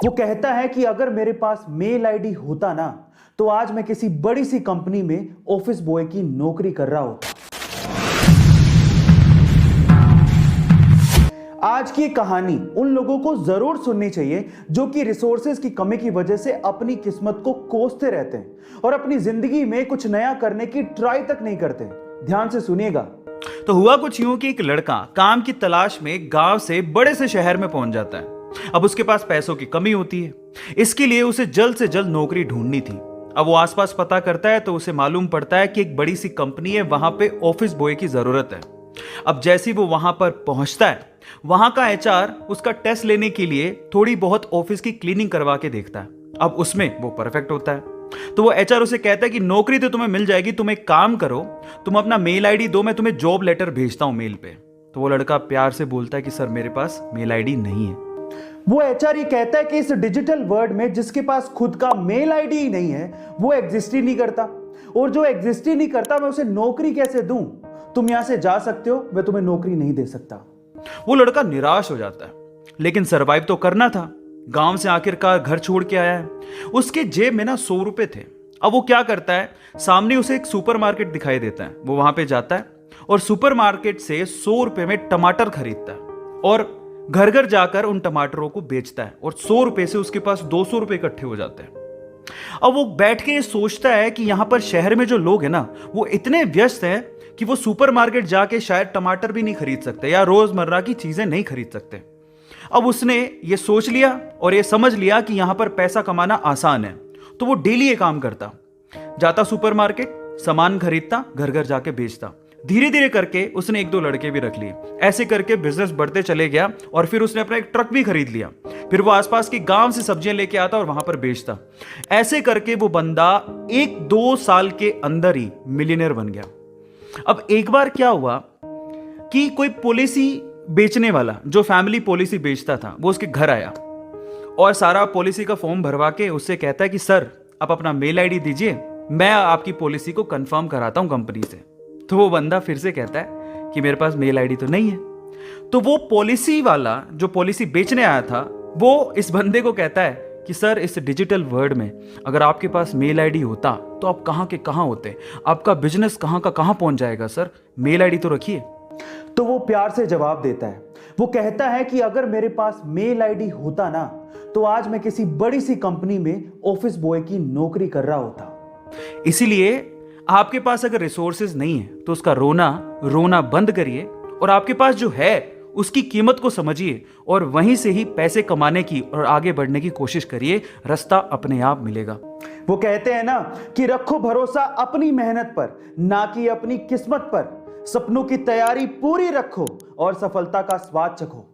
वो कहता है कि अगर मेरे पास मेल आईडी होता ना तो आज मैं किसी बड़ी सी कंपनी में ऑफिस बॉय की नौकरी कर रहा होता। आज की कहानी उन लोगों को जरूर सुननी चाहिए जो कि रिसोर्सेज की कमी की वजह से अपनी किस्मत को कोसते रहते हैं और अपनी जिंदगी में कुछ नया करने की ट्राई तक नहीं करते। ध्यान से सुनिएगा। तो हुआ कुछ यूं कि एक लड़का काम की तलाश में गांव से बड़े से शहर में पहुंच जाता है। अब उसके पास पैसों की कमी होती है, इसके लिए उसे जल्द से जल्द नौकरी ढूंढनी थी। अब वो आसपास पता करता है तो उसे मालूम पड़ता है कि एक बड़ी सी कंपनी है, वहां पे ऑफिस बॉय की जरूरत है। अब जैसे ही वो वहां पर पहुंचता है, वहां का एचआर उसका टेस्ट लेने के लिए थोड़ी बहुत ऑफिस की क्लीनिंग करवा के देखता है। अब उसमें वो परफेक्ट होता है तो वो एचआर उसे कहता है कि नौकरी तो तुम्हें मिल जाएगी, तुम एक काम करो, तुम अपना मेल आईडी दो, मैं तुम्हें जॉब लेटर भेजता हूं मेल पे। तो वो लड़का प्यार से बोलता है कि सर मेरे पास मेल आईडी नहीं है। वो एचआर ये कहता है कि इस डिजिटल वर्ल्ड में जिसके पास खुद का मेल आईडी ही नहीं है वो एग्जिस्ट ही नहीं करता, और जो एग्जिस्ट ही नहीं करता मैं उसे नौकरी कैसे दूं? तुम यहां से जा सकते हो, मैं तुम्हें नौकरी नहीं दे सकता। वो लड़का निराश हो जाता है, लेकिन सरवाइव तो करना था। गांव से आखिरकार घर छोड़ के आया है, उसके जेब में ना 100 रुपए थे। अब वो क्या करता है, सामने उसे एक सुपरमार्केट दिखाई देता है। वो वहां पे जाता है और सुपरमार्केट से 100 रुपए में टमाटर खरीदता है और घर घर जाकर उन टमाटरों को बेचता है, और 100 रुपए से उसके पास 200 रुपए इकट्ठे हो जाते हैं। अब वो बैठ के सोचता है कि यहां पर शहर में जो लोग हैं ना वो इतने व्यस्त हैं कि वो सुपरमार्केट जाके शायद टमाटर भी नहीं खरीद सकते या रोजमर्रा की चीजें नहीं खरीद सकते। अब उसने ये सोच लिया और ये समझ लिया कि यहां पर पैसा कमाना आसान है, तो वो डेली ये काम करता, जाता सुपरमार्केट, सामान खरीदता, घर घर जाके बेचता। धीरे धीरे करके उसने 1-2 लड़के भी रख लिए। ऐसे करके बिजनेस बढ़ते चले गया और फिर उसने अपना एक ट्रक भी खरीद लिया। फिर वो आसपास के गांव से सब्जियां लेके आता और वहां पर बेचता। ऐसे करके वो बंदा 1-2 साल के अंदर ही मिलियनेयर बन गया। अब एक बार क्या हुआ कि कोई पॉलिसी बेचने वाला जो फैमिली पॉलिसी बेचता था वो उसके घर आया और सारा पॉलिसी का फॉर्म भरवा के उससे कहता है कि सर आप अपना मेल आईडी दीजिए, मैं आपकी पॉलिसी को कंफर्म कराता हूं कंपनी से। तो वो बंदा फिर से कहता है कि मेरे पास मेल आईडी तो नहीं है। तो वो पॉलिसी वाला जो पॉलिसी बेचने आया था वो इस बंदे को कहता है कि सर इस डिजिटल वर्ल्ड में अगर आपके पास मेल आईडी होता तो आप कहां के कहां होते, आपका बिजनेस कहां का कहां पहुंच जाएगा, सर मेल आईडी तो रखिए। तो वो प्यार से जवाब देता है। वो कहता है कि अगर मेरे पास मेल आईडी होता ना तो आज मैं किसी बड़ी सी कंपनी में ऑफिस बॉय की नौकरी कर रहा होता। इसीलिए आपके पास अगर रिसोर्सेज नहीं है तो उसका रोना बंद करिए और आपके पास जो है उसकी कीमत को समझिए और वहीं से ही पैसे कमाने की और आगे बढ़ने की कोशिश करिए। रास्ता अपने आप मिलेगा। वो कहते हैं ना कि रखो भरोसा अपनी मेहनत पर, ना कि अपनी किस्मत पर। सपनों की तैयारी पूरी रखो और सफलता का स्वाद चखो।